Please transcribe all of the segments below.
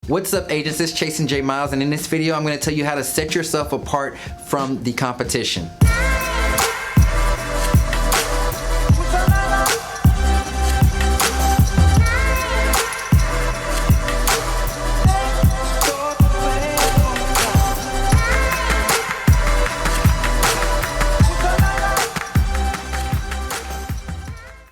What's up, agents? It's Chastin J. Miles, and in this video I'm going to tell you how to set yourself apart from the competition.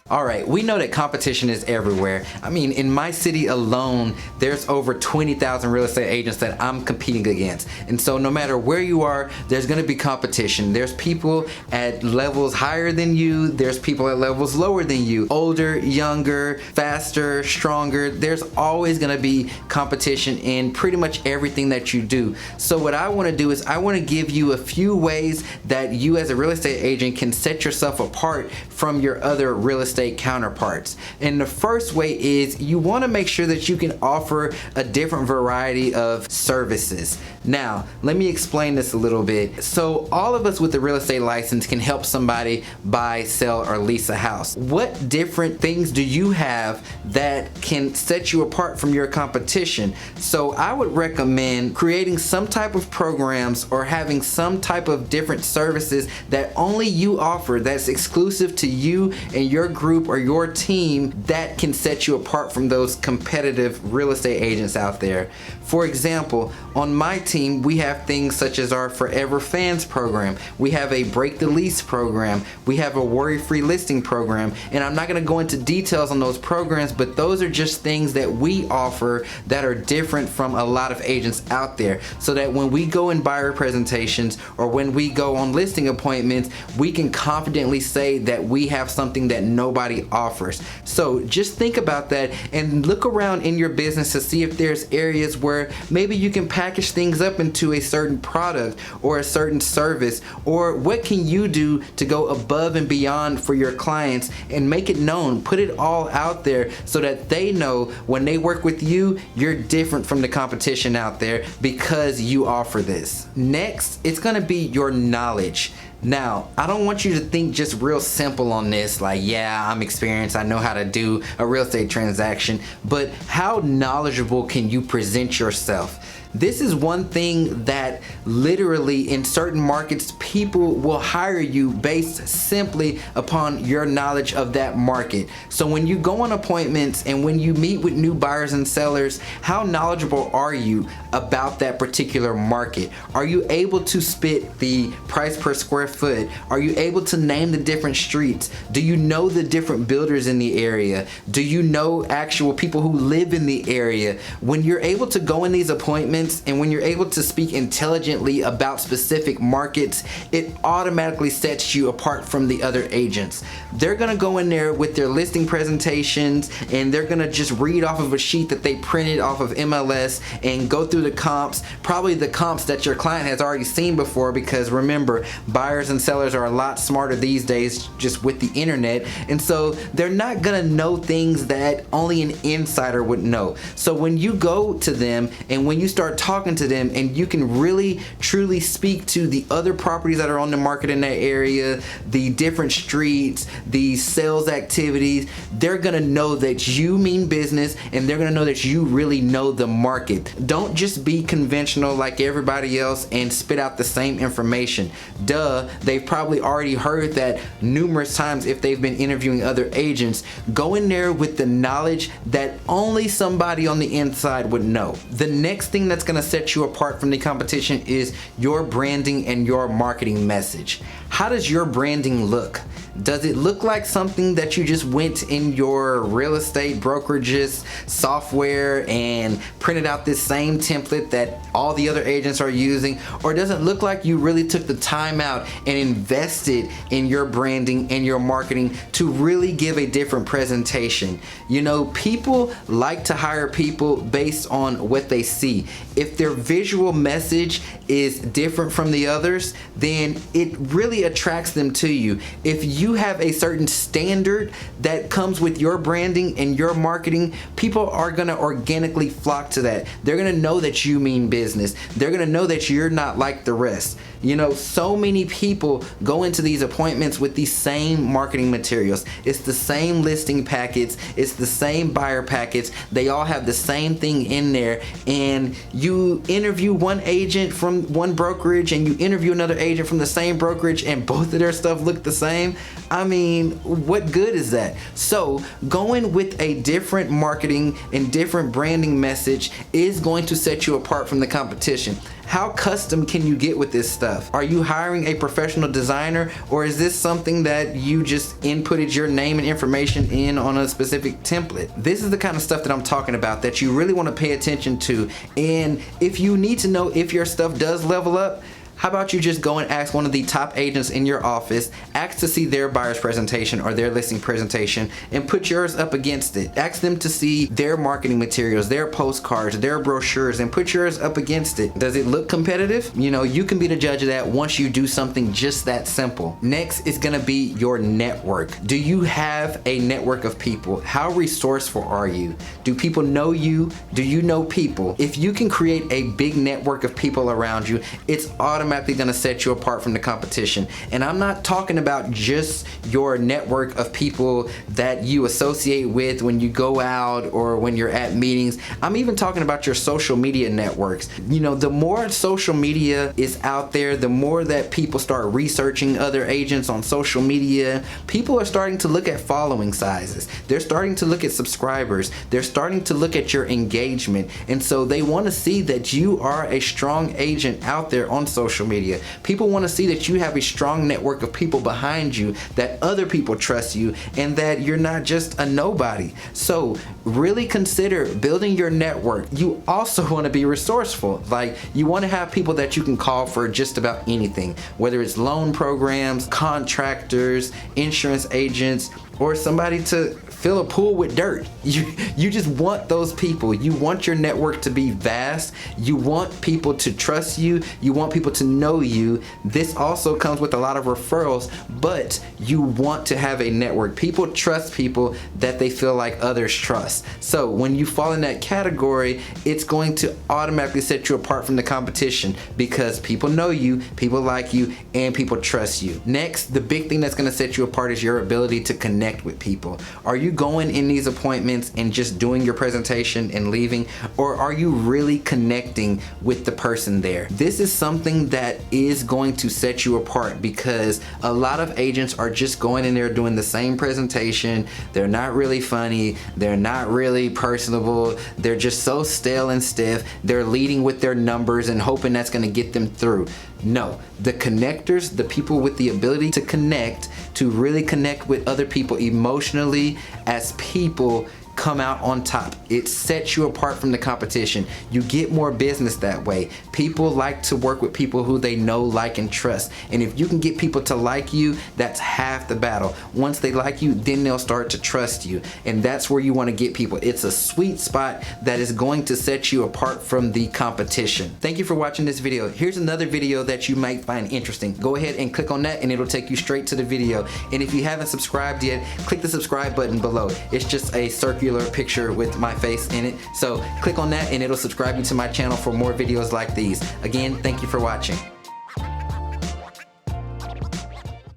Alright, we know that competition is everywhere. I mean, in my city alone, there's over 20,000 real estate agents that I'm competing against. And so no matter where you are, there's going to be competition. There's people at levels higher than you, there's people at levels lower than you. Older, younger, faster, stronger. There's always going to be competition in pretty much everything that you do. So what I want to do is I want to give you a few ways that you as a real estate agent can set yourself apart from your other real estate counterparts. And the first way is you want to make sure that you can offer a different variety of services. Now, let me explain this a little bit. So all of us with a real estate license can help somebody buy, sell, or lease a house. What different things do you have that can set you apart from your competition? So I would recommend creating some type of programs or having some type of different services that only you offer, that's exclusive to you and your group or your team, that can set you apart from those competitive real estate agents out there. For example, on my team, we have things such as our Forever Fans program. We have a Break the Lease program. We have a Worry-Free Listing program. And I'm not going to go into details on those programs, but those are just things that we offer that are different from a lot of agents out there, so that when we go in buyer presentations or when we go on listing appointments, we can confidently say that we have something that nobody offers. So just think about that and look around in your business to see if there's areas where maybe you can package things up into a certain product or a certain service, or what can you do to go above and beyond for your clients and make it known, put it all out there so that they know when they work with you, you're different from the competition out there because you offer this. Next, it's going to be your knowledge. Now, I don't want you to think just real simple on this, like, yeah, I'm experienced, I know how to do a real estate transaction, but how knowledgeable can you present yourself? This is one thing that literally in certain markets, people will hire you based simply upon your knowledge of that market. So when you go on appointments and when you meet with new buyers and sellers, how knowledgeable are you about that particular market? Are you able to spit the price per square foot? Are you able to name the different streets? Do you know the different builders in the area? Do you know actual people who live in the area? When you're able to go in these appointments and when you're able to speak intelligently about specific markets, it automatically sets you apart from the other agents. They're gonna go in there with their listing presentations and they're gonna just read off of a sheet that they printed off of MLS and go through the comps, probably the comps that your client has already seen before, because remember, buyers and sellers are a lot smarter these days just with the internet, and so they're not gonna know things that only an insider would know. So when you go to them and when you start talking to them and you can really truly speak to the other properties that are on the market in that area, the different streets, the sales activities, they're gonna know that you mean business and they're gonna know that you really know the market. Don't just be conventional like everybody else and spit out the same information. Duh, they've probably already heard that numerous times if they've been interviewing other agents. Go in there with the knowledge that only somebody on the inside would know. The next thing that's going to set you apart from the competition is your branding and your marketing message. How does your branding look? Does it look like something that you just went in your real estate brokerage's software and printed out this same template that all the other agents are using? Or does it look like you really took the time out and invested in your branding and your marketing to really give a different presentation? You know, people like to hire people based on what they see. if their visual message is different from the others, then it really attracts them to you. If you have a certain standard that comes with your branding and your marketing, people are gonna organically flock to that. They're gonna know that you mean business. They're gonna know that you're not like the rest. You know, so many people go into these appointments with these same marketing materials. It's the same listing packets, it's the same buyer packets. They all have the same thing in there, and you interview one agent from one brokerage and you interview another agent from the same brokerage and both of their stuff look the same. I mean, what good is that? So going with a different marketing and different branding message is going to set you apart from the competition. How custom can you get with this stuff? Are you hiring a professional designer, or is this something that you just inputted your name and information in on a specific template? This is the kind of stuff that I'm talking about that you really want to pay attention to. And if you need to know if your stuff does level up, how about you just go and ask one of the top agents in your office, ask to see their buyer's presentation or their listing presentation, and put yours up against it. Ask them to see their marketing materials, their postcards, their brochures, and put yours up against it. Does it look competitive? You know, you can be the judge of that once you do something just that simple. Next is gonna be your network. Do you have a network of people? How resourceful are you? Do people know you? Do you know people? If you can create a big network of people around you, it's automatically gonna set you apart from the competition. And I'm not talking about just your network of people that you associate with when you go out or when you're at meetings. I'm even talking about your social media networks. You know, the more social media is out there, the more that people start researching other agents on social media, people are starting to look at following sizes. They're starting to look at subscribers. They're starting to look at your engagement. And so they wanna see that you are a strong agent out there on social media. People want to see that you have a strong network of people behind you, that other people trust you, and that you're not just a nobody. So really consider building your network. You also want to be resourceful. Like, you want to have people that you can call for just about anything, whether it's loan programs, contractors, insurance agents, or somebody to fill a pool with dirt. You just want those people. You want your network to be vast. You want people to trust you. You want people to know you. This also comes with a lot of referrals, but you want to have a network. People trust people that they feel like others trust. So when you fall in that category, it's going to automatically set you apart from the competition because people know you, people like you, and people trust you. Next, the big thing that's going to set you apart is your ability to connect with people. Are you going in these appointments and just doing your presentation and leaving, or are you really connecting with the person there? This is something that is going to set you apart because a lot of agents are just going in there doing the same presentation. They're not really funny. They're not really personable. They're just so stale and stiff. They're leading with their numbers and hoping that's going to get them through. No, the connectors, the people with the ability to connect, to really connect with other people emotionally as people, come out on top. It sets you apart from the competition. You get more business that way. People like to work with people who they know, like, and trust. And if you can get people to like you, that's half the battle. Once they like you, then they'll start to trust you. And that's where you want to get people. It's a sweet spot that is going to set you apart from the competition. Thank you for watching this video. Here's another video that you might find interesting. Go ahead and click on that and it'll take you straight to the video. And if you haven't subscribed yet, click the subscribe button below. It's just a circular picture with my face in it. So click on that and it'll subscribe you to my channel for more videos like these. Again, thank you for watching.